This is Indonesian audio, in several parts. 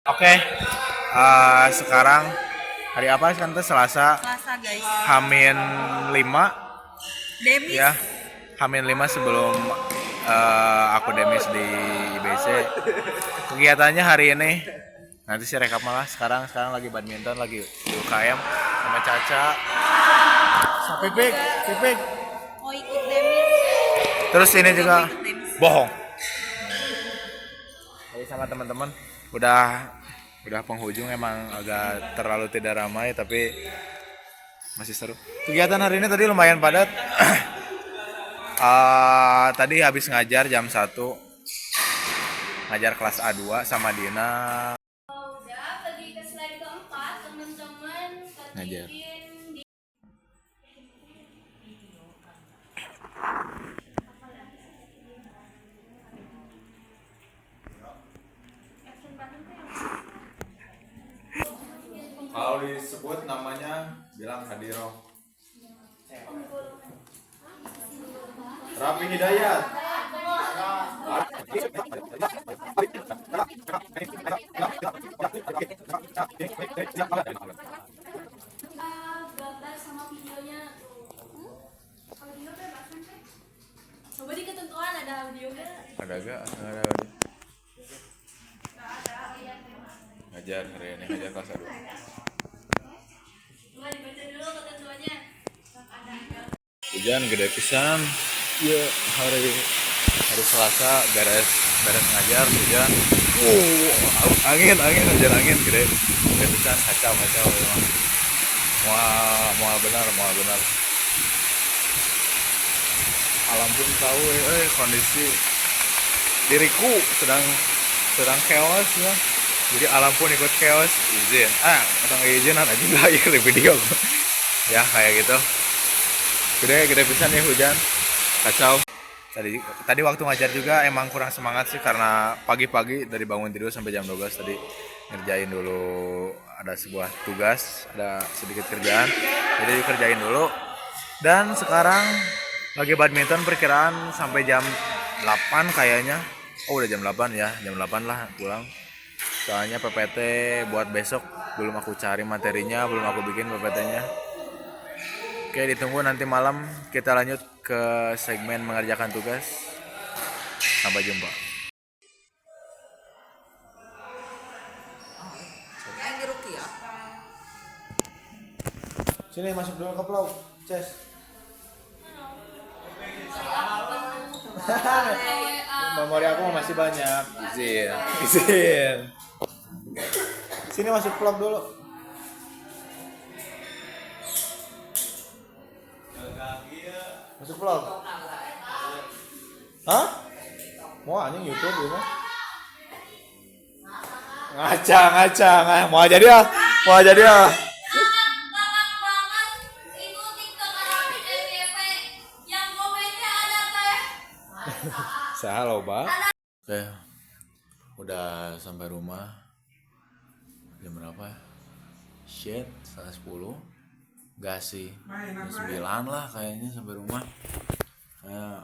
Oke, sekarang hari apa kan tuh Selasa, Selasa guys. Hamin 5 Demis. ya. Hamin 5 sebelum aku demis di IBC. Kegiatannya hari ini nanti sih rekap malah sekarang lagi badminton lagi di UKM sama Caca. Pipik, Pipik. Mau ikut Demis. Terus ini juga Ikut Demis. bohong. Jadi sama teman-teman udah penghujung, emang agak terlalu tidak ramai tapi masih seru. Kegiatan hari ini tadi lumayan padat. Tadi habis ngajar jam 1, ngajar kelas A2 sama Dina Udah pergi ke slide keempat, teman-teman ngajar. ketingin di Kalau disebut namanya bilang Hadiroh. Rapi Hidayat. gambar sama videonya tuh. Audio bebas kan? Coba di ketentuan ada audio gak? Ada gak? Ada. Ngajar hari ini, ngajar kelas A2. Coba dibaca dulu ketentuannya. Hujan gede pisan. Iya, hari Selasa beres ngajar hujan. Angin hujan angin gede pisan, kacau emang. Mual benar. Alam pun tahu kondisi diriku sedang chaos ya. Jadi alam pun ikut chaos, izin. Atau izinan aja lah ya di video. Ya kayak gitu. Gede pisan ya hujan. Kacau. Tadi waktu ngajar juga emang kurang semangat sih karena pagi-pagi dari bangun tidur sampai jam 12 tadi ngerjain dulu, ada sebuah tugas, ada sedikit kerjaan. Jadi dikerjain dulu. Dan sekarang lagi badminton perkiraan sampai jam 8 kayaknya. Oh udah jam 8 ya, jam 8 lah pulang. Soalnya PPT buat besok belum aku cari materinya, belum aku bikin PPT-nya. Oke, ditunggu nanti malam kita lanjut ke segmen mengerjakan tugas. Sampai jumpa. Sini masuk dulu ke vlog, Ces. Memori aku masih banyak. Izin. Sini masuk vlog dulu. Masuk vlog. Hah? Mau anjing YouTube gitu? Ngaca. Mau jadi ya? Galak banget itu TikTok orang PDWP yang komennya ada teh. Halo, Pak. Oke. Udah sampai rumah. Jam berapa? Shit, 9:30. Gak sih, jam 9 lah kayaknya sampai rumah. Saya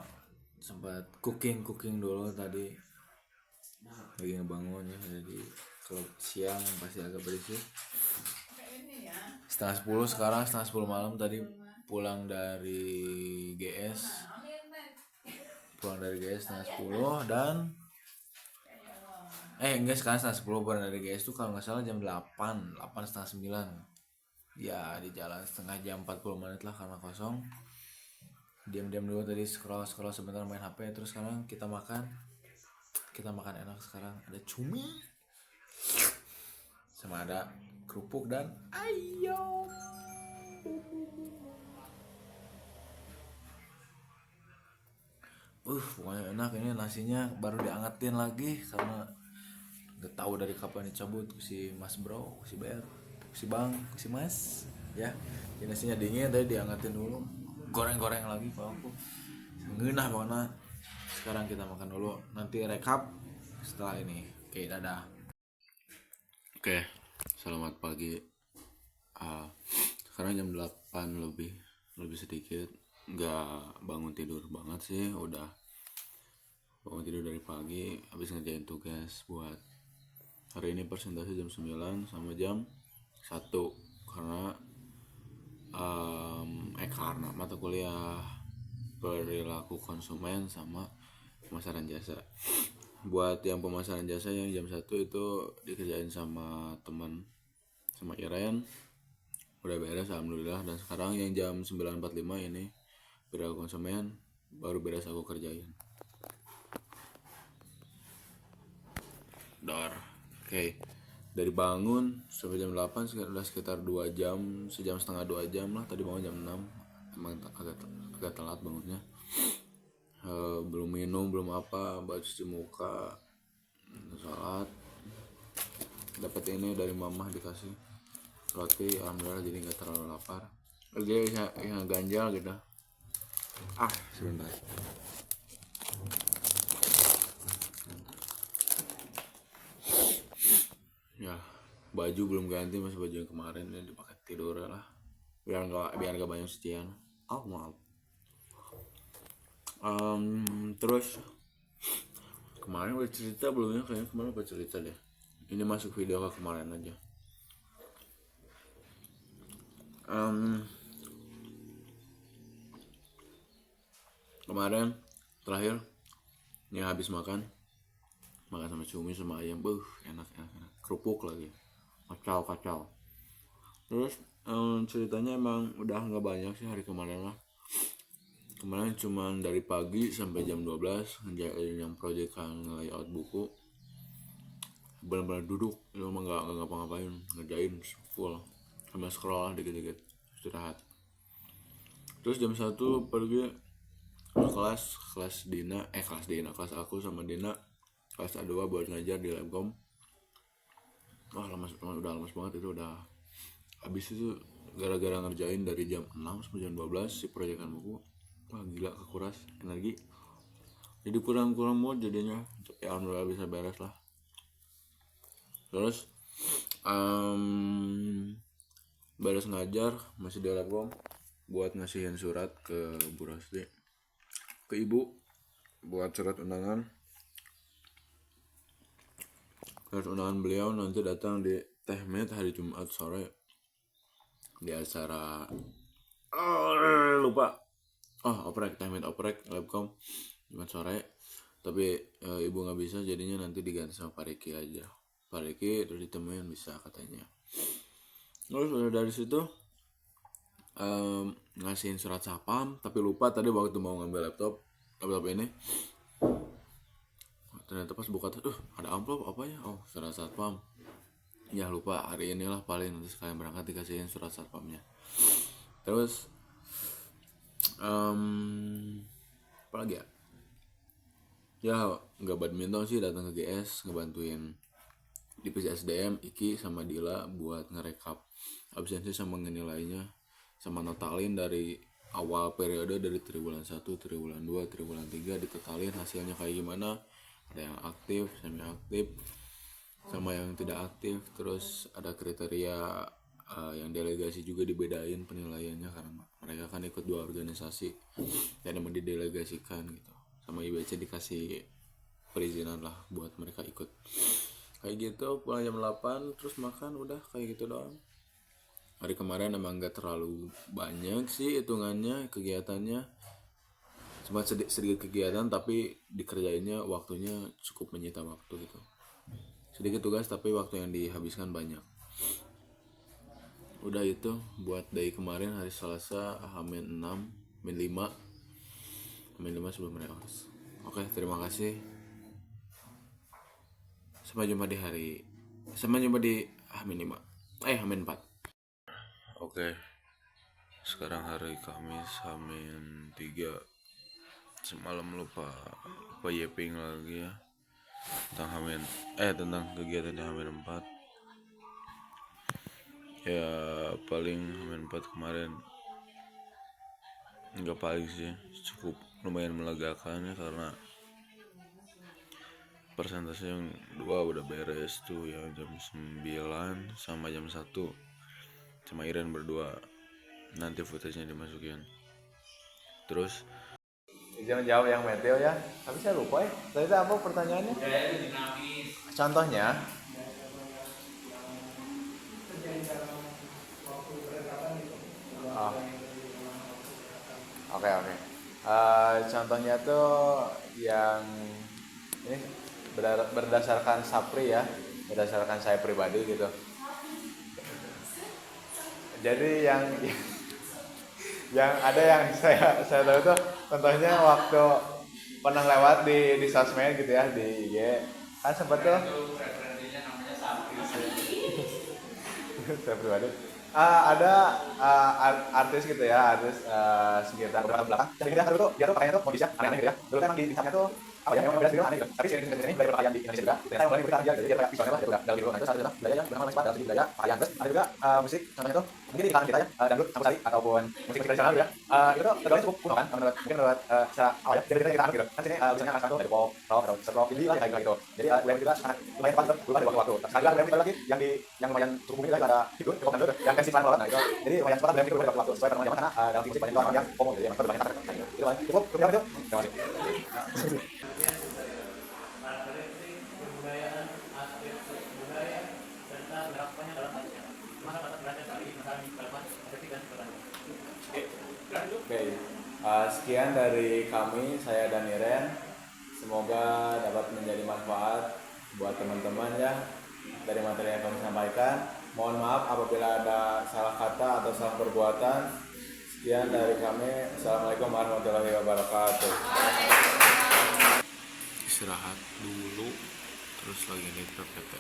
sempat cooking dulu tadi. Lagi ngebangun ya, jadi kalau siang pasti agak berisik. 9:30 sekarang, 9:30 malam tadi pulang dari GS. 9:30 dan enggak, sekarang 9:30 pulang dari GS tuh kalau nggak salah jam 8 setengah 9. Ya di jalan setengah jam, 40 menit lah karena kosong. Diam-diam dulu tadi, scroll sebentar main HP. Terus sekarang kita makan enak. Sekarang ada cumi sama ada kerupuk dan ayam. Pokoknya enak. Ini nasinya baru diangetin lagi karena gak tahu dari kapan dicabut si Mas Bro, si Ber, si Bang, si Mas ya. Ini nasinya dingin tadi diangetin dulu, goreng lagi pak aku ngeunah banget. Sekarang kita makan dulu, nanti rekap setelah ini. Oke, dadah. Oke, selamat pagi. Sekarang jam 8 lebih sedikit. Nggak bangun tidur banget sih, udah bangun tidur dari pagi habis ngerjain tugas buat Hari ini persentase jam 9 sama jam 1 karena karena mata kuliah perilaku konsumen sama pemasaran jasa. Buat yang pemasaran jasa yang jam 1 itu dikerjain sama teman, sama Iren, udah beres alhamdulillah. Dan sekarang yang jam 9.45 ini perilaku konsumen baru beres aku kerjain. Oke. Dari bangun sampai jam 8 udah sekitar 2 jam, sejam setengah 2 jam lah. Tadi bangun jam 6, emang agak telat bangunnya. Belum minum, belum apa, baru cuci muka, sholat. Dapat ini dari mamah, dikasih roti, alhamdulillah jadi nggak terlalu lapar. Lagi yang ganjal gitu. Sebentar. Ya, baju belum ganti, masih baju yang kemarin yang dipakai tidur lah. Biar nggak banyak cucian. Maaf. Terus kemarin udah cerita belum ya? Kayaknya kemarin udah cerita deh. Ini masuk video ke kemarin aja. Kemarin terakhir ini habis makan sama cumi sama ayam, enak, kerupuk lagi, kacau. Terus ceritanya emang udah nggak banyak sih hari kemarin lah. Kemarin cuma dari pagi sampai jam 12 ngerjain yang proyekan layout buku, benar-benar duduk, emang nggak ngapa-ngapain, ngerjain full, sama scroll lah dikit-dikit, istirahat. Terus jam 1 pergi ke kelas Dina, kelas aku sama Dina, kelas A2 buat ngajar di Labcom. Udah lemas banget itu, udah habis itu gara-gara ngerjain dari jam 6 sampai jam 12 si proyekan buku. Gila, kekuras energi, jadi kurang mood jadinya. Ya alhamdulillah bisa beres lah. Terus beres ngajar masih di Labcom buat ngasihin surat ke Bu Rosdi, ke ibu, buat surat undangan beliau nanti datang di Tehmet hari Jumat sore di acara Tehmet oprek Labcom Jumat sore. Tapi ibu nggak bisa, jadinya nanti diganti sama Pak Riki aja. Pak Riki terus ditemuin bisa katanya. Terus udah dari situ ngasihin surat sapam, tapi lupa tadi waktu mau ngambil laptop ini. Ternyata pas buka ada amplop apa ya, surat satpam. Ya lupa, hari inilah paling nanti sekalian berangkat dikasihin surat satpamnya. Terus apa lagi ya nggak badminton sih, datang ke GS ngebantuin divisi SDM Iki sama Dila buat ngerekap absensi sama ngenilainya, sama notalin dari awal periode, dari triwulan 1, triwulan 2, triwulan 3, ditotalin hasilnya kayak gimana, ada yang aktif, semi aktif, sama yang tidak aktif. Terus ada kriteria yang delegasi juga dibedain penilaiannya karena mereka kan ikut 2 organisasi dan emang didelegasikan gitu. Sama IBC dikasih perizinan lah buat mereka ikut. Kayak gitu, pulang jam 8 terus makan, udah kayak gitu doang. Hari kemarin emang gak terlalu banyak sih hitungannya kegiatannya, cuma sedikit kegiatan tapi dikerjainnya waktunya cukup menyita waktu gitu. Sedikit tugas tapi waktu yang dihabiskan banyak. Udah itu buat dari kemarin hari Selasa, H-6, H-5 sebelum reos. Oke, terima kasih. Sampai jumpa di H-5, H-4. Oke, sekarang hari Kamis H-3. Semalam lupa yaping lagi ya tentang kegiatan H-4. Ya paling H-4 kemarin nggak paling sih, cukup lumayan melegakan ya, karena persentase yang 2 udah beres tuh, yang jam 9 sama jam 1 sama Iren berdua, nanti footage-nya dimasukin. Terus jangan jawab yang meteo ya, tapi saya lupa ya. Tadi apa pertanyaannya? Contohnya Oke oke. Contohnya tuh yang ini berdasarkan Sapri ya, berdasarkan saya pribadi gitu. Jadi yang ada yang saya tahu tuh contohnya waktu pernah lewat di sosmed gitu ya di IG kan sempet tuh saya pribadi ada artis gitu ya artis sekitar beberapa belakang jadi dia tuh pakainya tuh modisnya aneh-aneh gitu ya dulu kan emang di sampingnya tuh apa ya memang beda sendiri aneh gitu tapi sini dari berpakaian di Indonesia juga ternyata mulai mengikuti dia gitu jadi kayak visualnya lah gitu dalam gitu nah itu salah satu budaya yang memang dalam segi budaya pakaian terus ada juga musik contohnya tuh mungkin di kalangan kita ya dangdut campur sari ataupun musik tradisional gitu ya itu tuh tergolong cukup kuno kan mungkin menurut secara awal ya dari kita anut gitu kan sini misalnya anak tuh dari pop rock atau rock indie lah kayak gitu jadi budaya kita sangat lumayan pantas berubah dari waktu-waktu sekali lagi budaya lagi yang lumayan cukup bumi lagi ada hidung cukup dangdut yang versi pelan nah itu jadi lumayan cepat budaya kita berubah dari waktu-waktu sesuai perkembangan zaman karena dalam musik banyak orang yang homo gitu ya maka banyak kata itu lah cukup itu terima kasih. Oke, sekian dari kami, saya dan Iren. Semoga dapat menjadi manfaat buat teman-teman ya dari materi yang kami sampaikan. Mohon maaf apabila ada salah kata atau salah perbuatan. Sekian dari kami. Assalamualaikum warahmatullahi wabarakatuh. Istirahat dulu terus lagi nih PPT.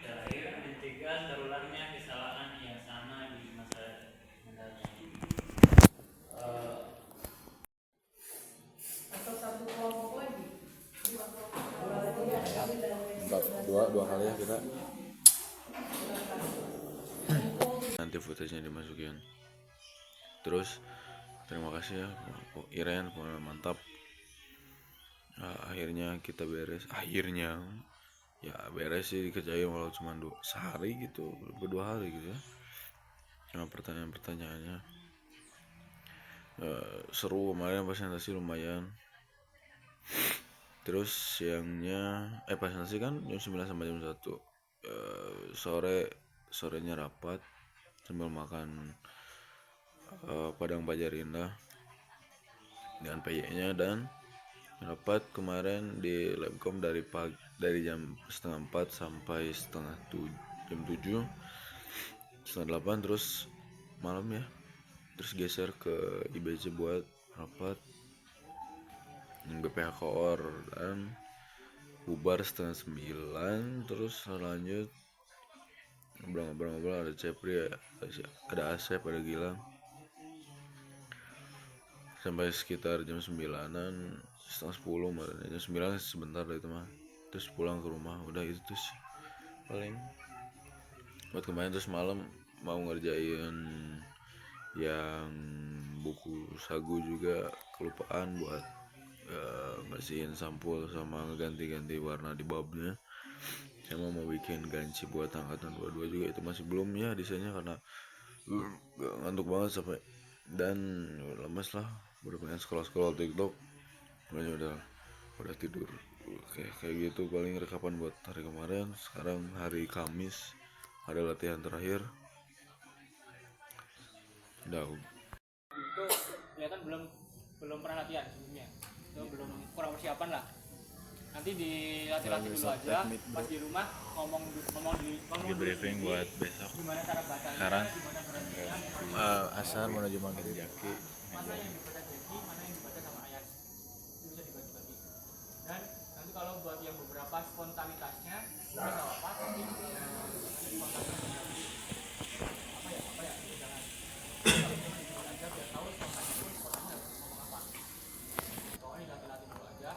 Terakhir, mencegah terulangnya kesalahan yang sama di masa mendatang. Dua kali ya kita nanti footage-nya dimasukin. Terus terima kasih ya Iren, mantap. Akhirnya kita beres, ya beres sih dikerjain walau cuma sehari gitu, berdua hari gitu ya. Cuma pertanyaannya seru, kemarin presentasi lumayan. Terus siangnya presentasi kan jam 9 sampai jam 1. Sorenya rapat sambil makan Padang Pajar Indah dengan PY-nya dan rapat kemarin di Labcom dari jam 5:30 sampai jam 7 setengah 8 terus malam ya, terus geser ke IBC buat rapat BPH Koor dan bubar 8:30. Terus lanjut ngobrol-ngobrol, ada Cepri, ada Asep, ada Gilang sampai sekitar jam 9-an, setengah 10 malah. Jam 9 sebentar lah itu mah, terus pulang ke rumah. Udah itu tuh sih paling buat kemarin. Terus malam mau ngerjain yang buku sagu juga kelupaan buat ngasihin sampul sama ngeganti-ganti warna di babnya. Saya mau bikin ganci buat angkatan 22 juga, itu masih belum ya desainnya karena ngantuk banget sampai dan lemes lah, udah pengen scroll TikTok, makanya udah tidur. Kayak gitu paling rekapan buat hari kemarin. Sekarang hari Kamis ada latihan terakhir. Udah. Itu kelihatan belum pernah latihan sebelumnya, itu belum, kurang persiapan lah. Nanti dilatih dulu aja pas di rumah, ngomong Briefing buat besok. gimana cara bacanya, Sekarang gimana cara bacanya, asal menuju Mangkit Jaki. mana yang dibaca Jeki, mana yang dibaca sama Ayas, itu bisa dibagi-bagi. Dan nanti kalau buat yang beberapa spontanitasnya ini nggak apa-apa, tapi spontanitasnya apa ya jangan aja biar tahu spontanitas itu spontannya ngomong apa. Pokoknya latih dulu aja.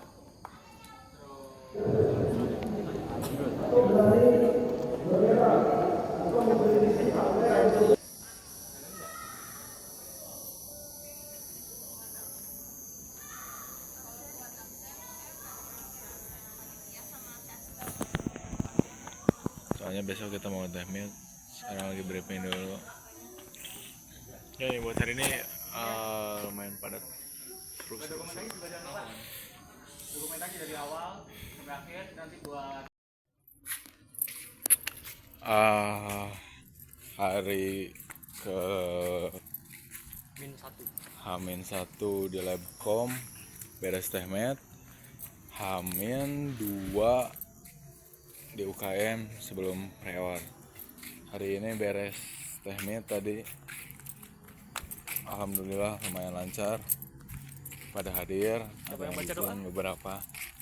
Soalnya besok kita mau tahmid, sekarang lagi briefing dulu. Ya buat hari ini lumayan padat. Dokumentasi dari awal sampai akhir, nanti buat Hari ke -1. H-1 di Labcom beres tehmet, H-2 di UKM sebelum pre-awal. Hari ini beres tehmet tadi, alhamdulillah lumayan lancar, pada hadir. Ada yang baca doa? izin beberapa,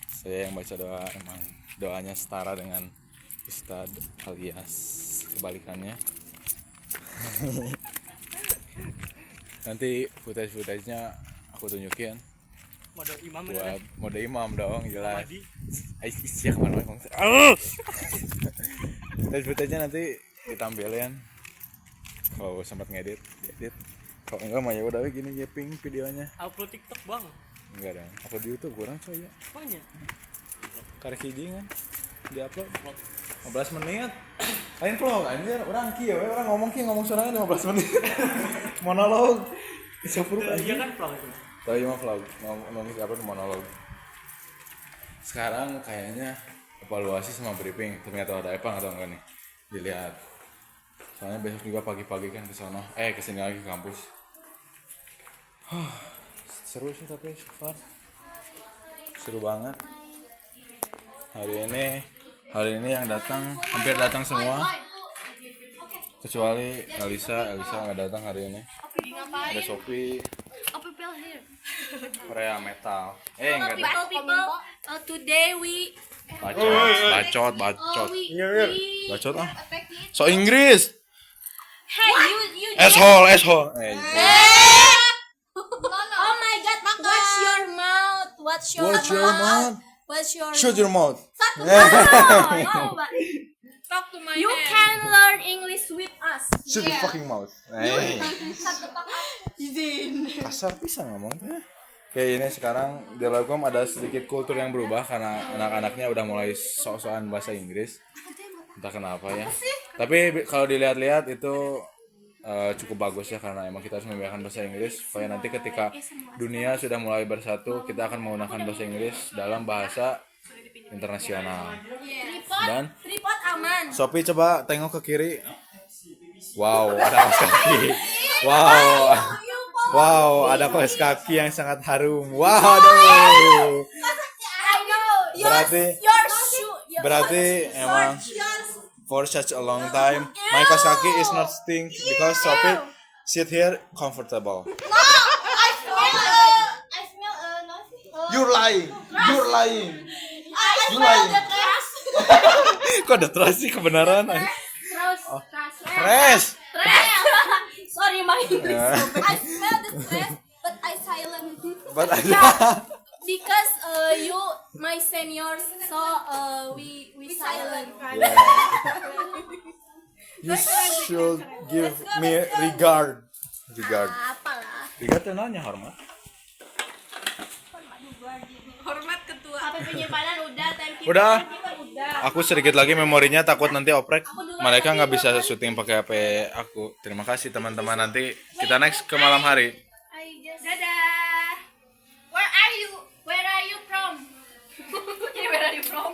saya yang baca doa. Emang doanya setara dengan Ustadz alias kebalikannya. Nanti footage-nya aku tunjukin Mode imam buat mode imam dong, jelas. Madi. Iya kemana-mana. Footage-nya nanti ditampilin kalau sempat ngedit. Kalau enggak mah ya udah gini jeping videonya. Upload TikTok bang. Enggak dong. Upload di YouTube kurang coy ya. Banyak. Karek hiji kan di-upload 15 menit. Lain vlog anjir, orang kieu we, orang ngomong sorangan 15 menit. Monolog. Sepruk Iya anjir. kan vlog itu. Tapi mah vlog, ngomong apa monolog. Sekarang kayaknya evaluasi sama briefing, ternyata ada Epang atau enggak nih? Dilihat. Soalnya besok juga pagi-pagi kan ke sana. Kesini lagi ke kampus. Seru sih tapi so far. Seru banget. Hari ini yang datang hampir datang semua. Kecuali Elisa nggak datang hari ini. Ada Sophie, Korea Metal. Enggak ada. People, today we Bacot. Bacot ah. So Inggris. hey you Asshole. oh my god, what's your mouth? Shut your mouth. No, but Talk to my you hand. can learn English with us. Shut your fucking mouth. Kasar pisan ngomong teh. Kayak ini sekarang di Labcom ada sedikit kultur yang berubah karena anak-anaknya udah mulai sok-sokan bahasa Inggris. Entah kenapa ya. Tapi kalau dilihat-lihat itu cukup bagus ya, karena emang kita harus membiarkan bahasa Inggris supaya nanti ketika dunia sudah mulai bersatu, kita akan menggunakan bahasa Inggris dalam bahasa internasional. Dan Tripod aman. Sophie coba tengok ke kiri. Wow, ada kaos kaki. Wow, ada kaos kaki yang sangat harum. Wow, aduh. I know. Berarti emang for such a long time my kaos kaki is not stink because Sophie sit here comfortable. I smell nothing. You're lying. I smell the trash. Kok ada terus sih kebenaran? Trash. Fresh. Sorry my English. I smell the trash, but I silent. But Because you my seniors, so we silent. you should give me regard. Apalah. Regard itu namanya hormat. Hormat ketua. HP penyimpanan udah, thank you. Udah. Udah. Aku sedikit lagi memorinya, takut nanti oprek. Mereka nggak bisa syuting pakai HP aku. Terima kasih teman-teman. Nanti kita next ke malam hari. Dadah. Where are you? Where are you from? Where are you from?